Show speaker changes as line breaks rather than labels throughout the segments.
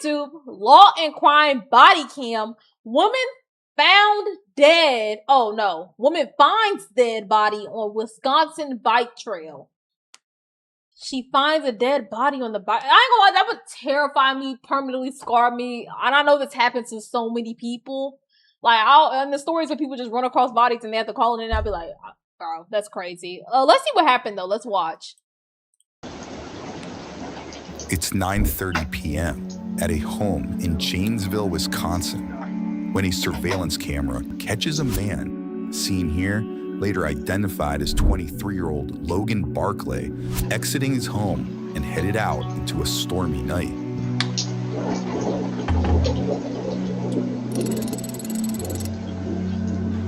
YouTube, Law and Crime Body Cam, woman found dead. Oh no, woman finds dead body on Wisconsin bike trail. She finds a dead body on the bike. I ain't gonna lie, that would terrify me, permanently scar me. And I know this happens to so many people. Like, and the stories of people just run across bodies and they have to call it in, I'll be like, bro, that's crazy. Let's see what happened though. Let's watch.
It's 9:30 p.m. at a home in Janesville, Wisconsin, when a surveillance camera catches a man, seen here, later identified as 23-year-old Logan Barclay, exiting his home and headed out into a stormy night.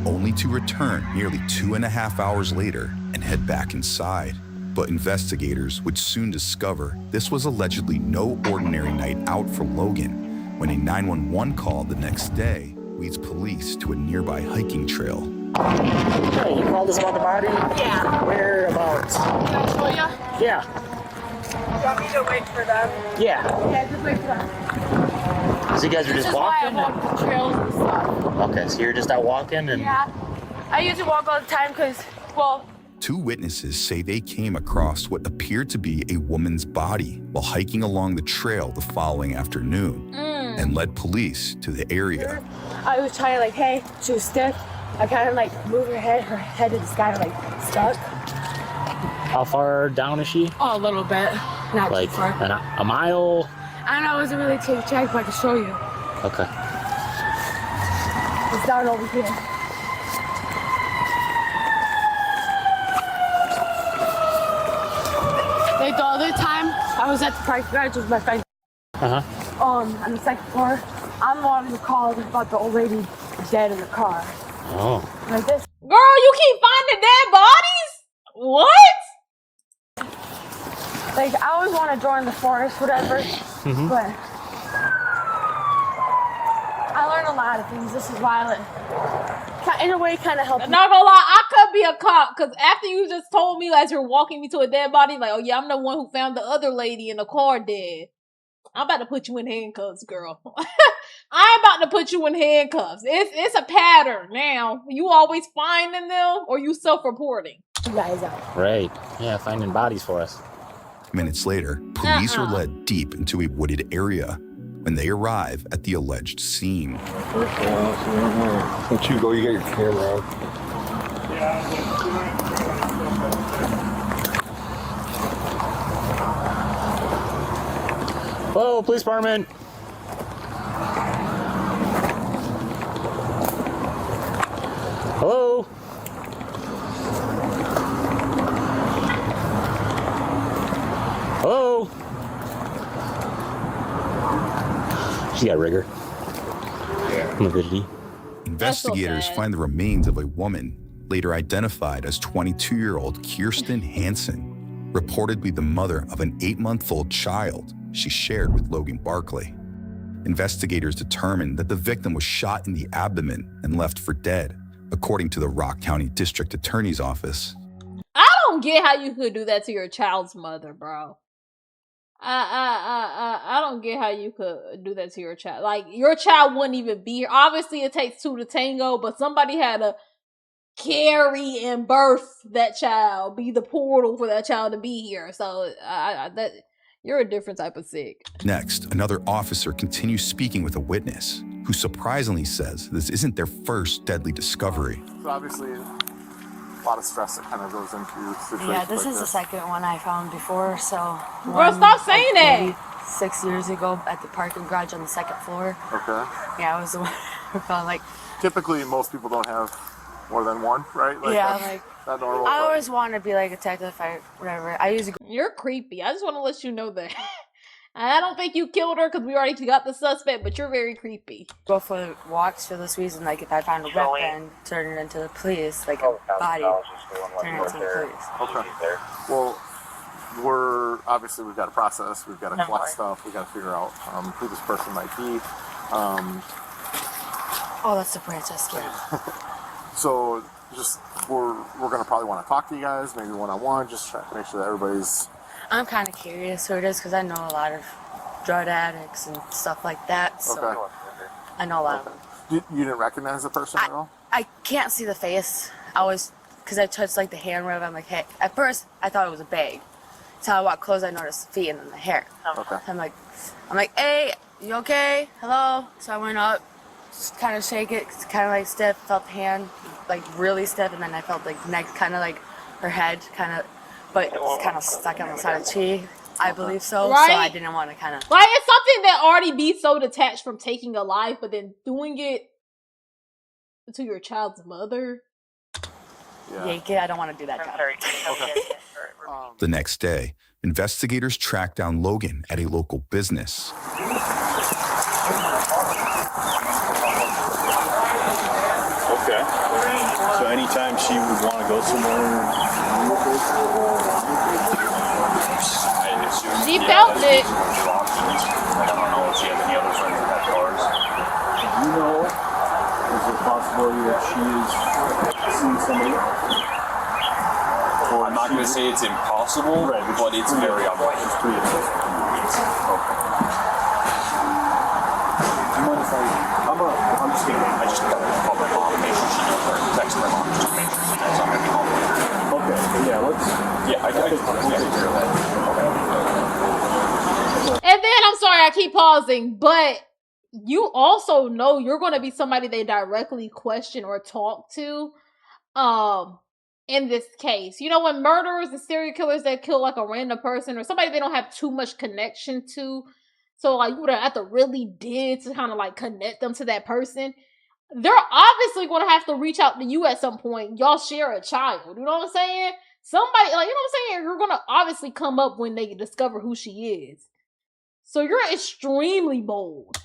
Only to return nearly 2.5 hours later and head back inside. But investigators would soon discover this was allegedly no ordinary night out for Logan when a 911 call the next day leads police to a nearby hiking trail.
Hey, you called us about the body?
Yeah.
Whereabouts?
Can I show you?
Yeah.
You want me to wait for them?
Yeah.
Yeah, just wait for them.
So you guys were just walking?
This is why I walk the trails and stuff.
Okay, so you're just out walking and...
Yeah. I usually walk all the time because, well...
Two witnesses say they came across what appeared to be a woman's body while hiking along the trail the following afternoon and led police to the area.
I was trying to like, hey, she was stiff. I kind of like moved her head to the sky, like stuck.
How far down is she?
Oh, a little bit. Not
Like
too far.
a mile?
I don't know, it wasn't really too check, but I can show you.
Okay.
It's down over here. Like the other time, I was at the parking garage with my friend. On the second floor. I'm the one who called about the old lady dead in the car.
Oh.
Like this.
Girl, you keep finding dead bodies? What?
Like, I always want to join the forest, whatever, but I learned a lot of things. This is why I in a way kind of helped me.
Not gonna lie, I could be a cop, because after you just told me as you're walking me to a dead body, like, oh yeah, I'm the one who found the other lady in the car dead. I'm about to put you in handcuffs, girl. I'm about to put you in handcuffs. It's a pattern now. You always finding them, or you self-reporting?
You guys out.
Right. Yeah, finding bodies for us.
Minutes later, police are led deep into a wooded area when they arrive at the alleged scene.
Once you go, you get your camera out.
Hello, police department. Hello. Hello. She got rigor. Morbidity.
Investigators find the remains of a woman, later identified as 22-year-old Kirsten Hansen, reportedly the mother of an 8-month-old child she shared with Logan Barclay. Investigators determined that the victim was shot in the abdomen and left for dead, according to the Rock County District Attorney's Office.
I don't get how you could do that to your child's mother, bro. I don't get how you could do that to your child. Like, your child wouldn't even be here. Obviously, it takes two to tango, but somebody had to carry and birth that child, be the portal for that child to be here. So, that you're a different type of sick.
Next, another officer continues speaking with a witness, who surprisingly says this isn't their first deadly discovery.
So obviously, a lot of stress that kind of goes into situations.
Yeah, this is the second one I found before, so...
Bro, stop saying that!
Maybe 6 years ago at the parking garage on the second floor.
Okay.
Yeah, I was the one who found, like...
Typically, most people don't have more than one, right? Like,
yeah,
that's
like...
not normal.
I always want to be, like, a detective if I... Whatever. I usually...
You're creepy. I just want to let you know that. I don't think you killed her because we already got the suspect, but you're very creepy.
Go for walks for this reason, like if I find a weapon, turn it into the police, like a body, turn it into the police.
Okay. Well, we've got a process, we've got to collect stuff, we've got to figure out who this person might be.
Oh, that's the branch I scared.
So just we're gonna probably want to talk to you guys, maybe one-on-one, just try to make sure that everybody's...
I'm kind of curious who it is because I know a lot of drug addicts and stuff like that. So
Okay.
I know a lot of them.
You didn't recognize the person at all?
I can't see the face. I always, because I touched like the hand rub, I'm like, hey. At first, I thought it was a bag. Until I walked close, I noticed the feet and then the hair.
Okay.
I'm like, hey, you okay? Hello? So I went up, just kind of shake it, kind of like stiff, felt the hand like really stiff, and then I felt like neck, kind of like her head, kind of, but it's kind of stuck on the side of the cheek. I believe so.
Right.
So I didn't want to kind of.
Like, it's something that already be so detached from taking a life, but then doing it to your child's mother.
Yeah.
Yank it. I don't want to do that job.
Okay.
The next day, investigators tracked down Logan at a local business.
Okay. So anytime she would want to go somewhere,
She felt it.
I don't know if she has any other friends that have cars. Do you know, is there a possibility that she is seeing somebody?
I'm not going to say it's impossible,
Right,
but it's very unlikely.
It's pretty impossible. Do you mind if I'm just kidding.
I just got to call my mom and make sure she knows, or text my mom just to make sure she knows I'm going to be home later.
Okay, yeah, let's...
Yeah, I can take care of that.
And then, I'm sorry, I keep pausing, but you also know you're going to be somebody they directly question or talk to. In this case, you know, when murderers and serial killers that kill like a random person or somebody they don't have too much connection to, so like you would have to really dig to kind of like connect them to that person. They're obviously going to have to reach out to you at some point. Y'all share a child, you know what I'm saying? Somebody, like, you know what I'm saying? You're going to obviously come up when they discover who she is. So you're extremely bold.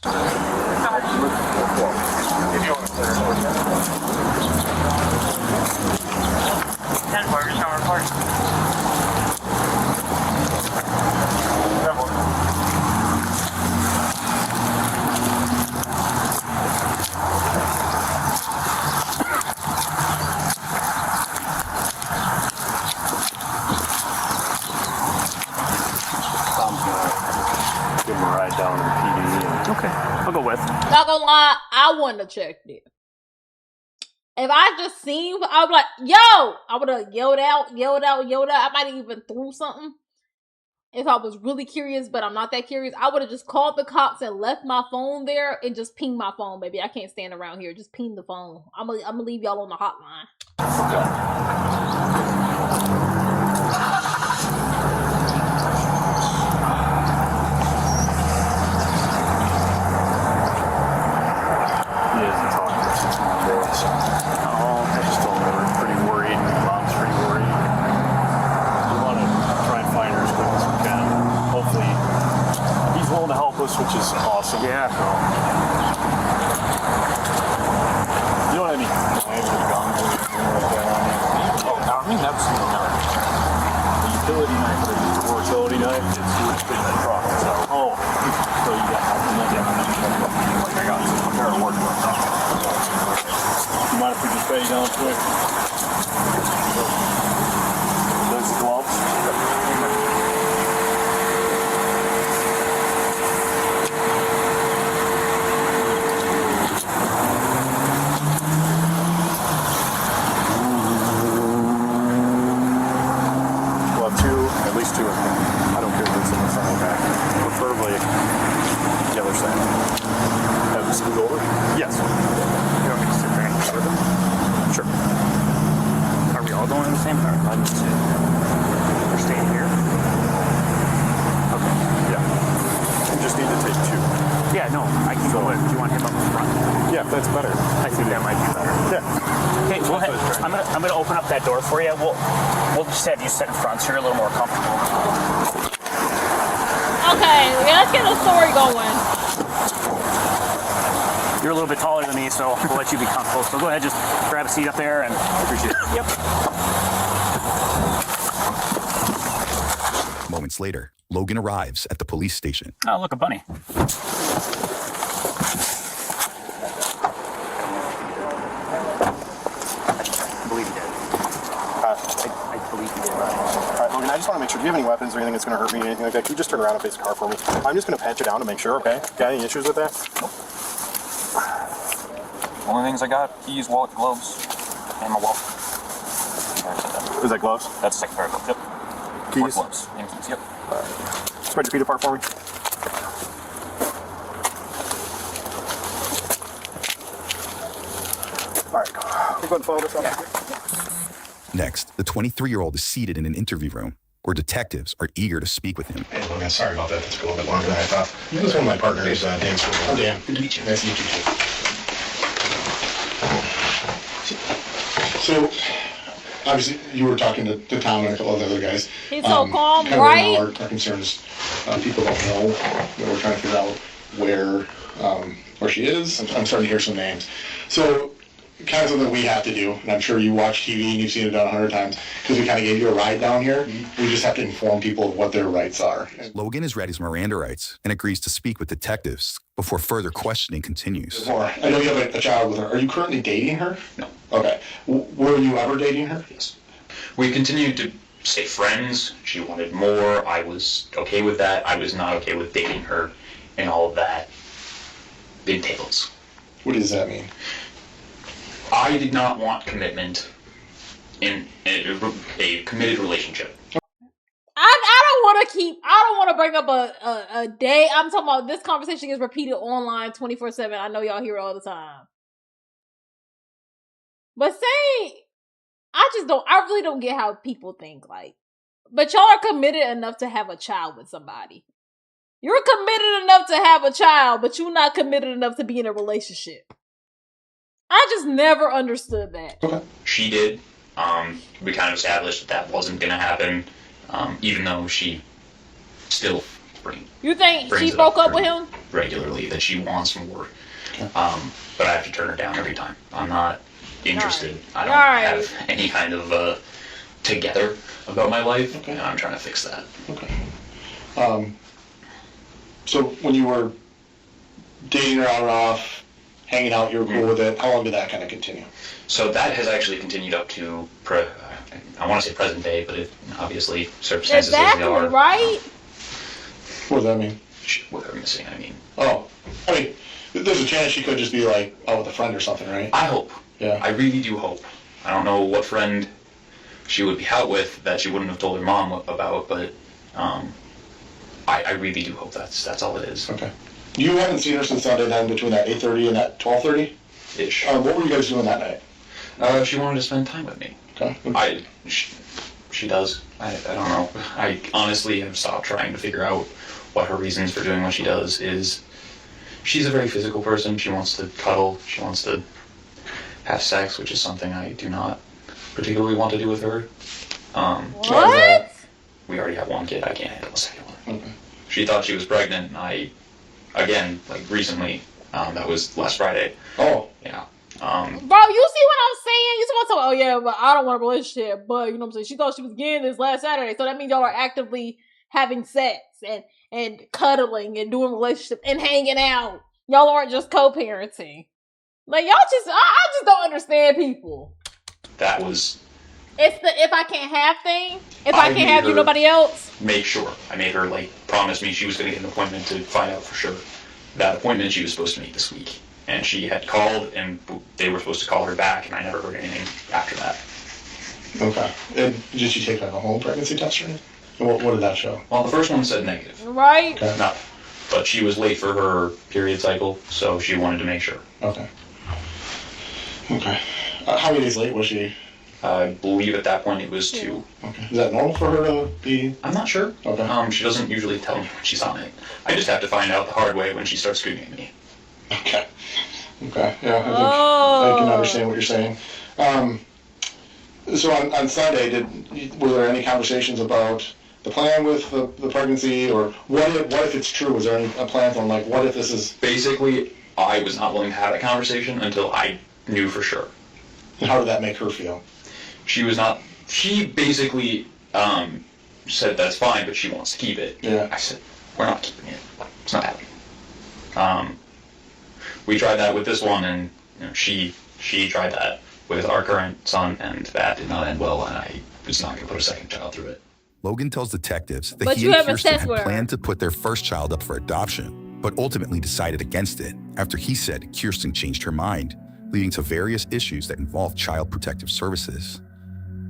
Give him a ride down to the PD.
Okay, I'll go with.
Not gonna lie, I wouldn't have checked it. If I just seen, I would be like, yo! I would have yelled out. I might have even threw something. If I was really curious, but I'm not that curious, I would have just called the cops and left my phone there and just pinged my phone, baby. I can't stand around here. Just ping the phone. I'm gonna leave y'all on the hotline.
He hasn't talked to us in 2 days. Oh, I just told him we're pretty worried. Mom's pretty worried. We want to try and find her as quick as we can. Hopefully, he's willing to help us, which is awesome. Yeah. So, you don't have any knives or guns or anything like that on you? Oh, I mean, absolutely not. The utility knife, or the utility knife, it's in the truck. So, so you got nothing like that. Like I got some pair of work with. You mind if we just pay you down quick? Those gloves? We'll have two, at least two of them. I don't care if it's in the front or back. Preferably the other side. Have them scoot over? Yes. You want me to sit there and cover them? Sure.
Are we all going in the same car?
I need to. We're staying here. Okay. Yeah. We just need to take two.
Yeah, no, I can go with. Do you want him up front?
Yeah, that's better.
I think that might be better.
Yeah.
Okay, we'll I'm gonna open up that door for you. We'll just have you sit in front so you're a little more comfortable.
Okay, let's get the story going.
You're a little bit taller than me, so we'll let you be comfortable. So go ahead, just grab a seat up there and
Appreciate it.
Yep.
Moments later, Logan arrives at the police station.
Oh, look, a bunny. I believe he did. I believe he did. All right, Logan,
I just want to make sure, do you have any weapons or anything that's going to hurt me, anything like that? Can you just turn around and face the car for me? I'm just going to pat you down to make sure, okay? Got any issues with that?
Nope. Only things I got: keys, wallet, gloves, and my wallet.
Is that gloves?
That's the second pair of gloves. Yep.
Keys?
Or gloves and keys. Yep.
Spread your feet apart for me. All right, we're going to follow this up.
Next, the 23-year-old is seated in an interview room where detectives are eager to speak with him.
Hey, Logan, sorry about that. That took a little bit longer than I thought. This is one of my partners, Dan. I'm Dan. Good to meet you. Nice to meet you, too. So, obviously, you were talking to Tom and a couple of the other guys.
He's so calm,
kind of
right?
Our concern is people don't know that we're trying to figure out where she is. I'm starting to hear some names. So, kind of something we have to do, and I'm sure you watch TV and you've seen it done 100 times, because we kind of gave you a ride down here. We just have to inform people of what their rights are.
Logan has read his Miranda rights and agrees to speak with detectives before further questioning continues.
I know you have a child with her. Are you currently dating her?
No.
Okay. Were you ever dating her?
Yes. We continued to stay friends. She wanted more. I was okay with that. I was not okay with dating her, and all of that entails.
What does that mean?
I did not want commitment in a committed relationship.
I don't want to bring up a day. I'm talking about this conversation gets repeated online 24/7. I know y'all hear it all the time. But I really don't get how people think, like, but y'all are committed enough to have a child with somebody. You're committed enough to have a child, but you're not committed enough to be in a relationship. I just never understood that.
Okay.
She did. We kind of established that wasn't going to happen, even though she still
You think she broke up with him?
Regularly, that she wants more.
Okay.
But I have to turn her down every time. I'm not interested.
Right.
I don't have any kind of together about my life,
Okay.
and I'm trying to fix that.
Okay. So when you were dating her on and off, hanging out, you were cool with it. How long did that kind of continue?
So that has actually continued up to, I want to say present day, but obviously circumstances as they are.
Right?
What does that mean?
With her missing, I mean.
Oh, I mean, there's a chance she could just be like out with a friend or something, right?
I hope.
Yeah.
I really do hope. I don't know what friend she would be out with that she wouldn't have told her mom about, but I really do hope that's all it is.
Okay. You haven't seen her since Sunday then, between that 8:30 and that 12:30?
Ish.
What were you guys doing that night?
She wanted to spend time with me.
Okay.
She does. I don't know. I honestly have stopped trying to figure out what her reasons for doing what she does is. She's a very physical person. She wants to cuddle. She wants to have sex, which is something I do not particularly want to do with her.
What?
We already have one kid. I can't handle a second one.
Okay.
She thought she was pregnant. Again, like recently, that was last Friday.
Oh.
Yeah.
Bro, you see what I'm saying? You talking about, oh yeah, but I don't want a relationship, but you know what I'm saying? She thought she was getting this last Saturday, so that means y'all are actively having sex and cuddling and doing relationships and hanging out. Y'all aren't just co-parenting. Like, y'all just, I just don't understand people.
That was...
It's the if I can't have thing. If I can't have you, nobody else.
Make sure. I made her, promise me she was going to get an appointment to find out for sure. That appointment she was supposed to make this week. And she had called, and they were supposed to call her back, and I never heard anything after that.
Okay. And did she take a home pregnancy test or anything? What did that show?
Well, the first one said negative.
Right.
Okay.
No. But she was late for her period cycle, so she wanted to make sure.
Okay. Okay. How many days late was she?
I believe at that point it was 2.
Okay. Is that normal for her to be?
I'm not sure.
Okay.
She doesn't usually tell me when she's on it. I just have to find out the hard way when she starts screaming at me.
Okay. Okay. Yeah, I think I can understand what you're saying. So on Sunday, were there any conversations about the plan with the pregnancy, or what if it's true? Was there any plans on what if this is?
Basically, I was not willing to have that conversation until I knew for sure.
And how did that make her feel?
She was not. She basically said that's fine, but she wants to keep it.
Yeah.
I said we're not keeping it. It's not happening. We tried that with this one, and she tried that with our current son, and that did not end well, and I was not going to put a second child through it.
Logan tells detectives that
But
he
you
and
haven't
Kirsten
assessed
had
with her.
planned to put their first child up for adoption, but ultimately decided against it after he said Kirsten changed her mind, leading to various issues that involved Child Protective Services.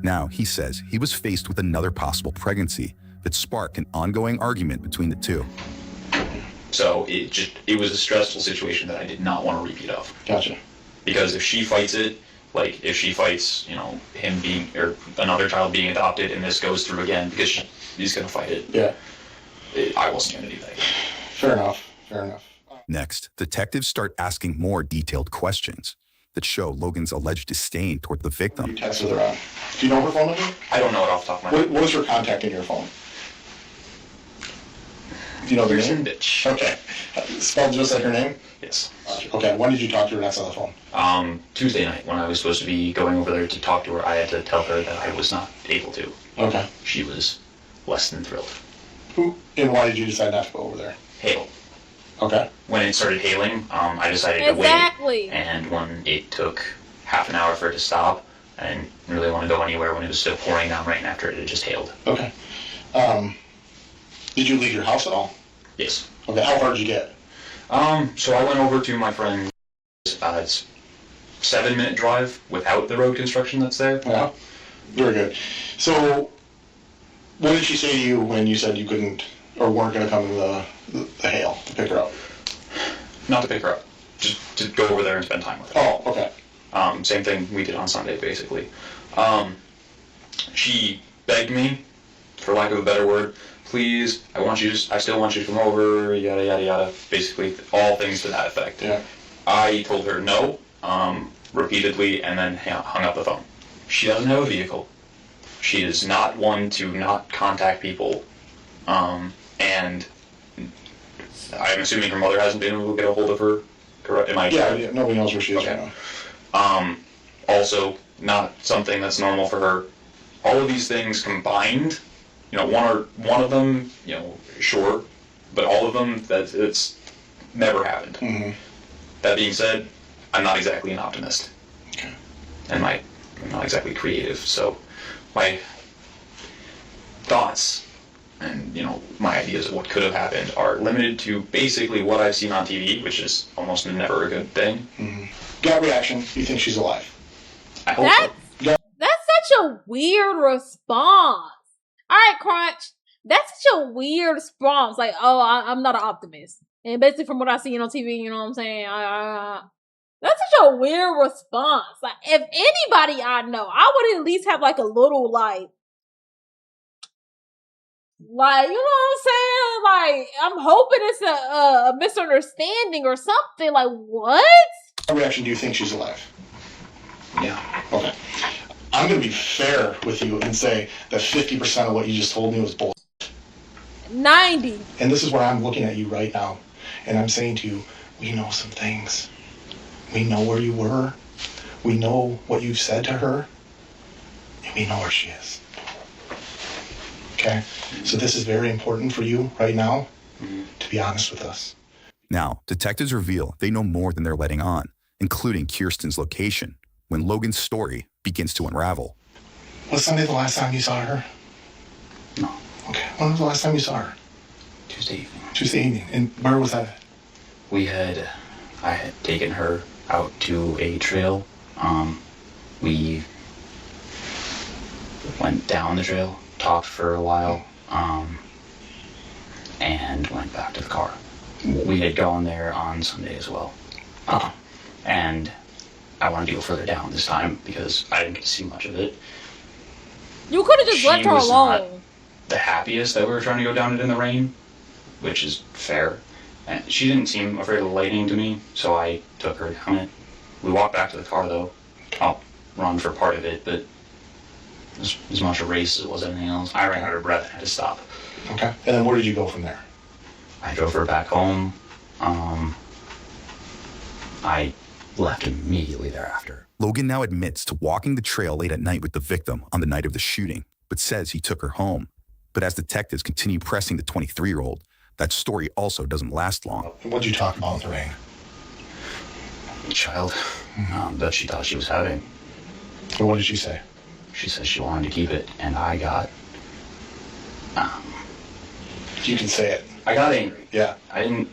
Now, he says he was faced with another possible pregnancy that sparked an ongoing argument between the two.
So it was a stressful situation that I did not want to repeat of.
Gotcha.
Because if she fights it, like if she fights, him being, or another child being adopted, and this goes through again, because he's going to fight it.
Yeah.
I wasn't going to do that.
Fair enough. Fair enough.
Next, detectives start asking more detailed questions that show Logan's alleged disdain toward the victim.
You texted her on. Do you know her phone number?
I don't know it off the top of my head.
What is her contact in your phone? Do you know the name?
Bitch.
Okay. Spelled just like her name?
Yes.
Okay. When did you talk to her next on the phone?
Tuesday night, when I was supposed to be going over there to talk to her, I had to tell her that I was not able to.
Okay.
She was less than thrilled.
Who and why did you decide not to go over there?
Hail.
Okay.
When it started hailing, I decided to wait. And when it took half an hour for it to stop, I didn't really want to go anywhere when it was still pouring down right after it had just hailed.
Okay. Did you leave your house at all?
Yes.
Okay. How far did you get?
So I went over to my friend's. It's 7-minute drive without the road construction that's there.
Yeah. Very good. So, what did she say to you when you said you couldn't or weren't going to come to the hail to pick her up?
Not to pick her up, just to go over there and spend time with her.
Oh, okay.
Same thing we did on Sunday, basically. She begged me, for lack of a better word, please, I still want you to come over, yada, yada, yada. Basically, all things to that effect.
Yeah.
I told her no, repeatedly, and then hung up the phone. She doesn't have a vehicle. She is not one to not contact people. And I'm assuming her mother hasn't been able to get a hold of her. Correct? Am I correct?
Yeah, nobody knows where she is right
now. Also, not something that's normal for her. All of these things combined, one of them, sure, but all of them, it's never happened.
Mm-hmm.
That being said, I'm not exactly an optimist.
Okay.
And I'm not exactly creative, so my thoughts and, my ideas of what could have happened are limited to basically what I've seen on TV, which is almost never a good thing.
Mm-hmm. Gut reaction, you think she's alive?
I hope so.
That's such a weird response. Alright, Crunch. That's such a weird response. Like, oh, I'm not an optimist. And basically from what I see on TV, you know what I'm saying? That's such a weird response. Like, if anybody I know, I would at least have like a little like, you know what I'm saying? Like, I'm hoping it's a misunderstanding or something. Like, what?
What reaction do you think she's alive?
Yeah.
Okay. I'm going to be fair with you and say that 50% of what you just told me was bull.
90.
And this is where I'm looking at you right now. And I'm saying to you, we know some things. We know where you were. We know what you said to her. And we know where she is. Okay? So this is very important for you right now to be honest with us.
Now, detectives reveal they know more than they're letting on, including Kirsten's location, when Logan's story begins to unravel.
Was Sunday the last time you saw her?
No.
Okay. When was the last time you saw her?
Tuesday evening.
Tuesday evening. And where was that at?
I had taken her out to a trail. We went down the trail, talked for a while, and went back to the car. We had gone there on Sunday as well. And I wanted to go further down this time because I didn't get to see much of it.
You could have just left her
She was
alone.
not the happiest that we were trying to go down it in the rain, which is fair. And she didn't seem afraid of the lightning to me, so I took her down it. We walked back to the car though. I'll run for part of it, but it was as much a race as it was anything else. I ran out of breath and had to stop.
Okay. And then where did you go from there?
I drove her back home. I left immediately thereafter.
Logan now admits to walking the trail late at night with the victim on the night of the shooting, but says he took her home. But as detectives continue pressing the 23-year-old, that story also doesn't last long.
What did you talk about with the rain?
Child that she thought she was having.
So what did she say?
She said she wanted to keep it, and I got
You can say it.
I got angry.
Yeah.
I didn't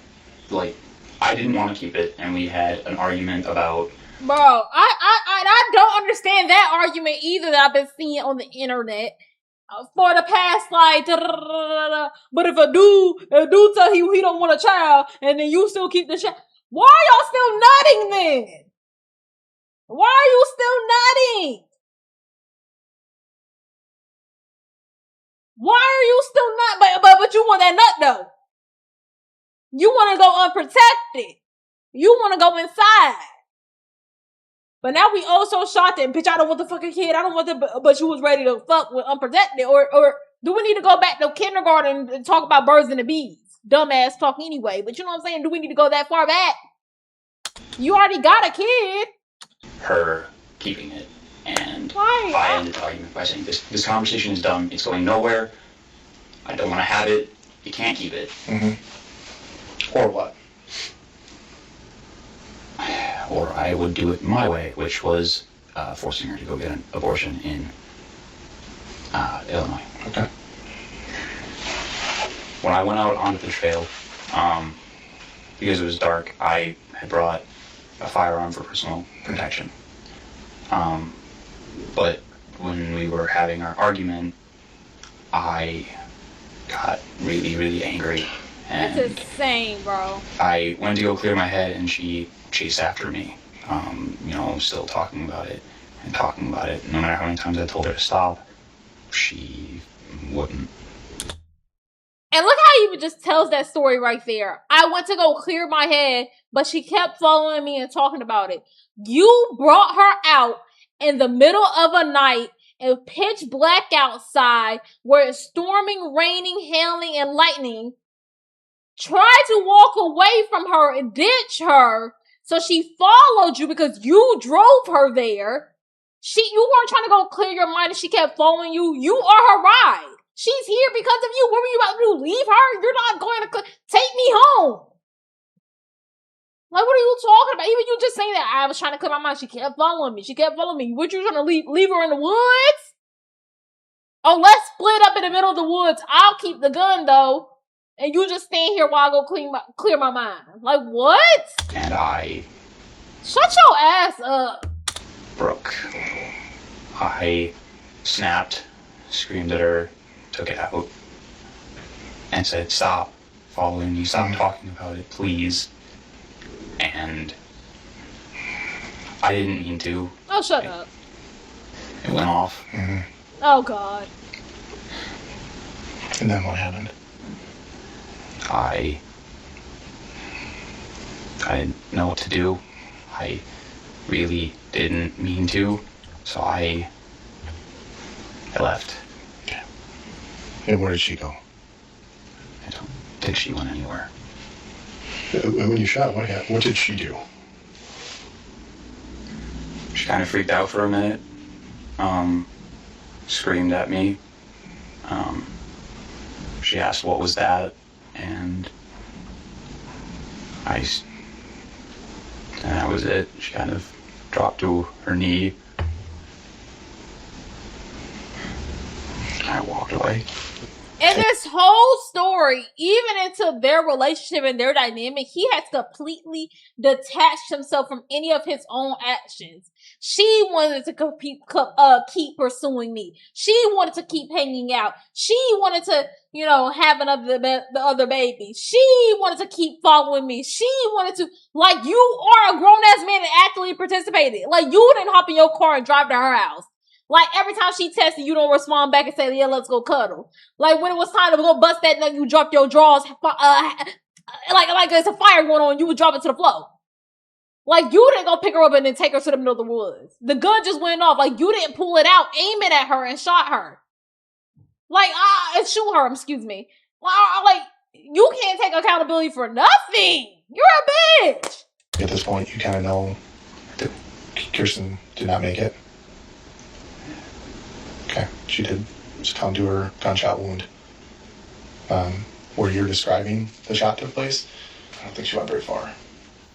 want to keep it, and we had an argument about...
Bro, I don't understand that argument either that I've been seeing on the internet for the past, like, but if a dude tell you he don't want a child, and then you still keep the child, why are y'all still nutting then? Why are you still nutting? Why are you still nut? But you want that nut though. You want to go unprotected. You want to go inside. But now we also shot that, bitch, I don't want the fucking kid. I don't want the, but you was ready to fuck with unprotected. Or do we need to go back to kindergarten and talk about birds and the bees? Dumbass talk anyway. But you know what I'm saying? Do we need to go that far back? You already got a kid.
Her keeping it. And I ended the argument by saying, this conversation is done. It's going nowhere. I don't want to have it. You can't keep it.
Mm-hmm. Or what?
Or I would do it my way, which was forcing her to go get an abortion in Illinois.
Okay.
When I went out onto the trail, because it was dark, I had brought a firearm for personal protection. But when we were having our argument, I got really, really angry. And
that's insane, bro.
I went to go clear my head, and she chased after me, still talking about it. No matter how many times I told her to stop, she wouldn't.
And look how he even just tells that story right there. I went to go clear my head, but she kept following me and talking about it. You brought her out in the middle of a night and pitch black outside where it's storming, raining, hailing, and lightning. Tried to walk away from her and ditch her. So she followed you because you drove her there. You weren't trying to go clear your mind and she kept following you. You are her ride. She's here because of you. What were you about to do? Leave her? You're not going to take me home. Like, what are you talking about? Even you just saying that I was trying to clear my mind. She kept following me. What, you trying to leave her in the woods? Oh, let's split up in the middle of the woods. I'll keep the gun though. And you just stand here while I go clear my mind. Like, what?
And I...
Shut your ass up.
Broke. I snapped, screamed at her, took it out, and said, stop following me, stop talking about it, please. And I didn't mean to.
Oh, shut up.
It went off.
Mm-hmm.
Oh, God.
And then what happened?
I didn't know what to do. I really didn't mean to, so I left.
Okay. And where did she go?
I don't think she went anywhere.
When you shot, what did she do?
She kind of freaked out for a minute, screamed at me. She asked what was that, and that was it. She kind of dropped to her knee. I walked away.
And this whole story, even into their relationship and their dynamic, he has completely detached himself from any of his own actions. She wanted to keep pursuing me. She wanted to keep hanging out. She wanted to, have the other baby. She wanted to keep following me. She wanted to, like, you are a grown-ass man and actively participated. Like, you didn't hop in your car and drive to her house. Like, every time she texted, you don't respond back and say, yeah, let's go cuddle. Like, when it was time to go bust that nut, you dropped your drawers, like there's a fire going on, you would drop it to the floor. Like, you didn't go pick her up and then take her to the middle of the woods. The gun just went off. Like, you didn't pull it out, aim it at her, and shot her. Like, and shoot her, excuse me. Like, you can't take accountability for nothing. You're a bitch.
At this point, you kind of know that Kirsten did not make it. Okay, she did succumb to her gunshot wound. Where you're describing the shot took place, I don't think she went very far.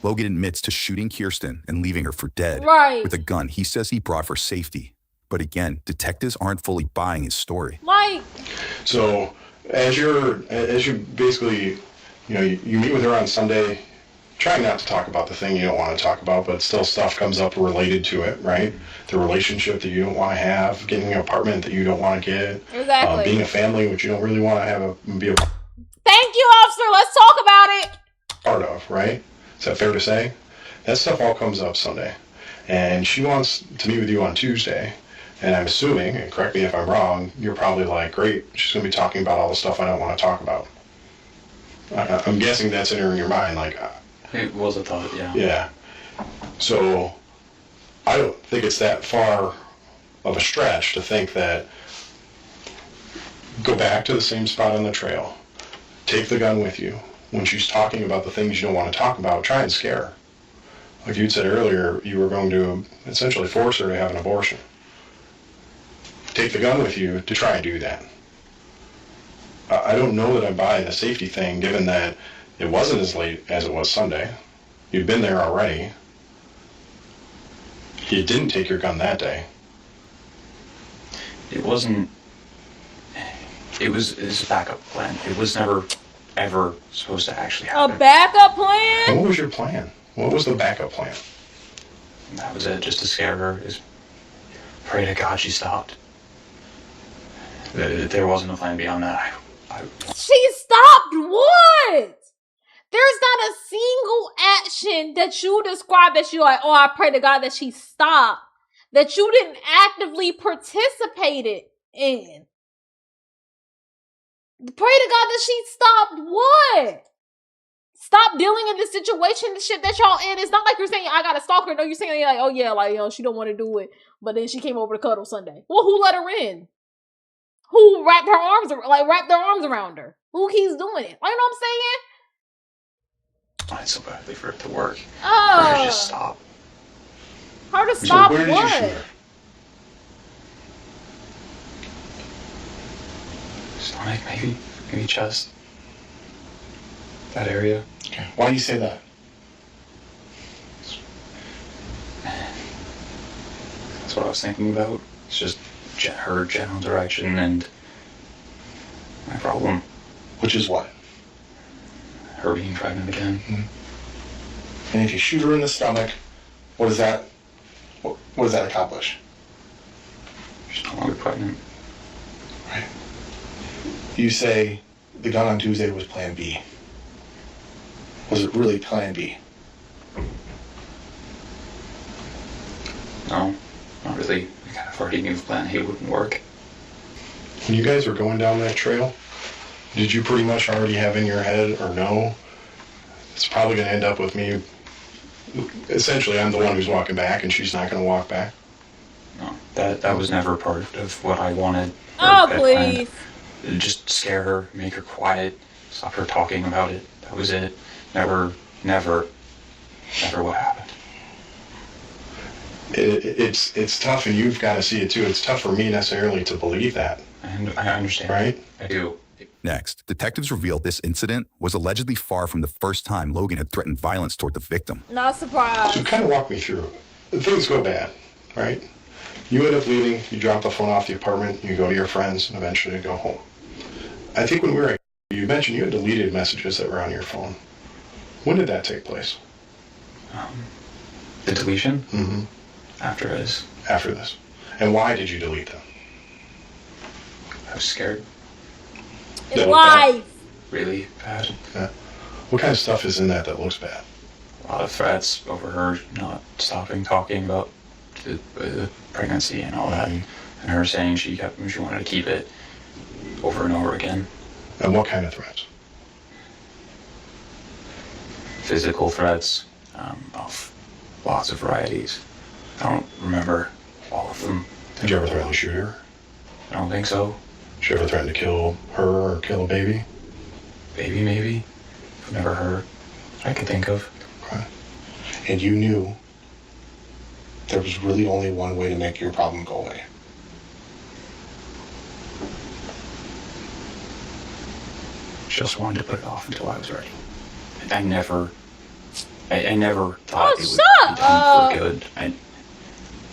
Logan admits to shooting Kirsten and leaving her for dead with a gun he says he brought for safety. But again, detectives aren't fully buying his story.
Like,
so as you basically, you meet with her on Sunday, try not to talk about the thing you don't want to talk about, but still stuff comes up related to it, right? The relationship that you don't want to have, getting an apartment that you don't want to get,
Exactly.
being a family which you don't really want to be a
Thank you, officer. Let's talk about it.
part of, right? Is that fair to say? That stuff all comes up Sunday. And she wants to meet with you on Tuesday. And I'm assuming, and correct me if I'm wrong, you're probably like, great, she's going to be talking about all the stuff I don't want to talk about. I'm guessing that's in your mind, like...
It was a thought, yeah.
Yeah. So, I don't think it's that far of a stretch to think that go back to the same spot on the trail, take the gun with you. When she's talking about the things you don't want to talk about, try and scare her. Like you'd said earlier, you were going to essentially force her to have an abortion. Take the gun with you to try and do that. I don't know that I'm buying the safety thing, given that it wasn't as late as it was Sunday. You'd been there already. You didn't take your gun that day.
It wasn't... It was a backup plan. It was never, ever supposed to actually happen.
A backup plan?
And what was your plan? What was the backup plan?
That was it, just to scare her. Is pray to God she stopped. There wasn't a plan beyond that.
She stopped what? There's not a single action that you describe that you're like, oh, I pray to God that she stopped, that you didn't actively participate in. Pray to God that she stopped what? Stop dealing in this situation, the shit that y'all in. It's not like you're saying, I got a stalker. No, you're saying like, oh yeah, like, she don't want to do it. But then she came over to cuddle Sunday. Well, who let her in? Who wrapped their arms around her? Who keeps doing it? Like, you know what I'm saying?
I tried so badly for it to work.
Oh.
Or to just stop.
Her to stop
So where did
what?
you shoot her?
Stomach, maybe chest. That area.
Okay. Why do you say that?
That's what I was thinking about. It's just her general direction and my problem.
Which is what?
Her being pregnant again.
And if you shoot her in the stomach, what does that accomplish?
She's no longer pregnant.
Right. You say the gun on Tuesday was plan B. Was it really plan B?
No, not really. I kind of already knew plan A wouldn't work.
When you guys were going down that trail, did you pretty much already have in your head, or no, it's probably going to end up with me, essentially I'm the one who's walking back and she's not going to walk back?
No, that was never part of what I wanted.
Oh, please.
Just scare her, make her quiet, stop her talking about it. That was it. Never what happened.
It's tough, and you've got to see it too. It's tough for me necessarily to believe that.
And I understand.
Right?
I do.
Next, detectives revealed this incident was allegedly far from the first time Logan had threatened violence toward the victim.
Not surprised.
So kind of walk me through. Things go bad, right? You end up leaving, you drop the phone off the apartment, you go to your friends, and eventually you go home. I think when we were, you mentioned you had deleted messages that were on your phone. When did that take place?
The deletion?
Mm-hmm.
After this.
After this. And why did you delete them?
I was scared.
Life.
Really bad.
Yeah. What kind of stuff is in that looks bad?
A lot of threats over her not stopping talking about the pregnancy and all that. And her saying she wanted to keep it over and over again.
And what kind of threats?
Physical threats of lots of varieties. I don't remember all of them.
Did you ever threaten to shoot her?
I don't think so.
Did you ever threaten to kill her or kill a baby?
Baby, maybe. I've never heard. I could think of.
Okay. And you knew there was really only one way to make your problem go away.
Just wanted to put it off until I was ready. I never thought it would be done for good.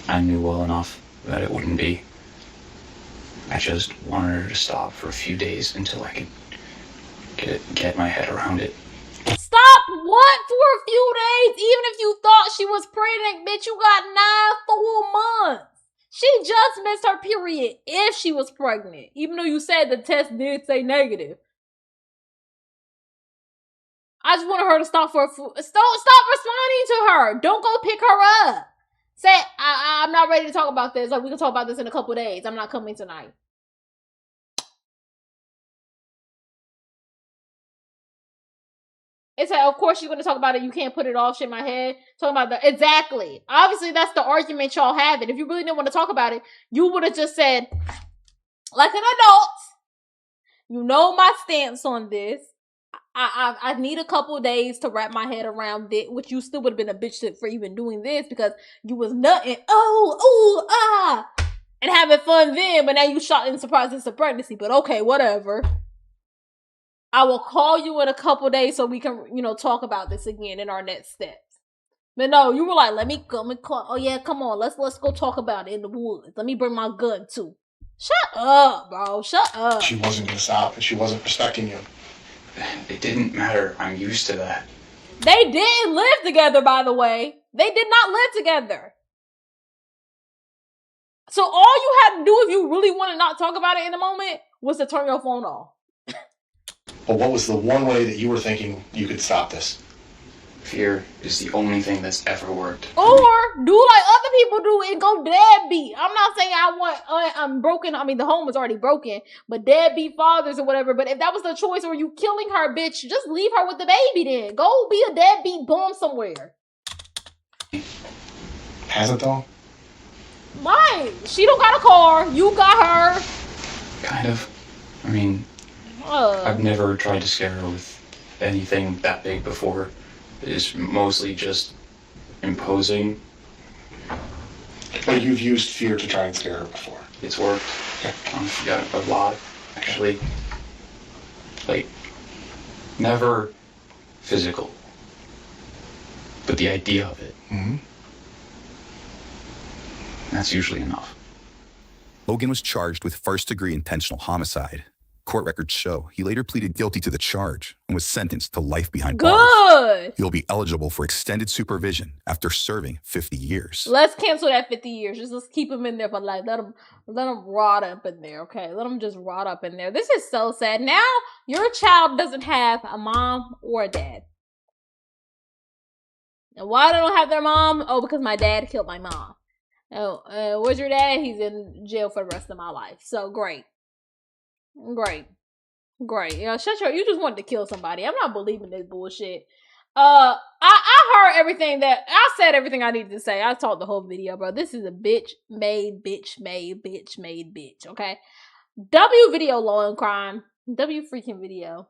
I knew well enough that it wouldn't be. I just wanted her to stop for a few days until I could get my head around it.
Stop what for a few days? Even if you thought she was pregnant, bitch, you got 9 full months. She just missed her period if she was pregnant, even though you said the test did say negative. I just wanted her to stop for stop responding to her. Don't go pick her up. Say, I'm not ready to talk about this. Like, we can talk about this in a couple days. I'm not coming tonight. It's like, of course you're going to talk about it. You can't put it off. Shit in my head. Talking about the exactly. Obviously, that's the argument y'all having. If you really didn't want to talk about it, you would have just said, like an adult, you know my stance on this. I need a couple days to wrap my head around it, which you still would have been a bitch for even doing this because you was nutting, and having fun then, but now you shot and surprised it's a pregnancy. But okay, whatever. I will call you in a couple days so we can, talk about this again in our next steps. But no, you were like, let me call. Oh yeah, come on, let's go talk about it in the woods. Let me bring my gun too. Shut up, bro. Shut up.
She wasn't going to stop, and she wasn't respecting you.
It didn't matter. I'm used to that.
They did live together, by the way. They did not live together. So all you had to do if you really want to not talk about it in the moment was to turn your phone off.
But what was the one way that you were thinking you could stop this?
Fear is the only thing that's ever worked.
Or do like other people do and go deadbeat. I'm not saying I'm broken. I mean, the home was already broken, but deadbeat fathers or whatever. But if that was the choice, or you killing her, bitch, just leave her with the baby then. Go be a deadbeat bum somewhere.
Has it though?
Right. She don't got a car. You got her.
Kind of. I mean, I've never tried to scare her with anything that big before. It's mostly just imposing.
But you've used fear to try and scare her before.
It's worked.
Okay.
Yeah, a lot, actually. Like, never physical. But the idea of it.
Mm-hmm.
That's usually enough.
Logan was charged with first-degree intentional homicide. Court records show he later pleaded guilty to the charge and was sentenced to life behind bars.
Good.
He'll be eligible for extended supervision after serving 50 years.
Let's cancel that 50 years. Just let's keep him in there for life. Let him rot up in there, okay? Let him just rot up in there. This is so sad. Now your child doesn't have a mom or a dad. And why they don't have their mom? Oh, because my dad killed my mom. Oh, where's your dad? He's in jail for the rest of my life. So great. Yeah, you just wanted to kill somebody. I'm not believing this bullshit. I heard everything I said everything I needed to say. I talked the whole video, bro. This is a bitch made, okay? W video law and crime. W freaking video.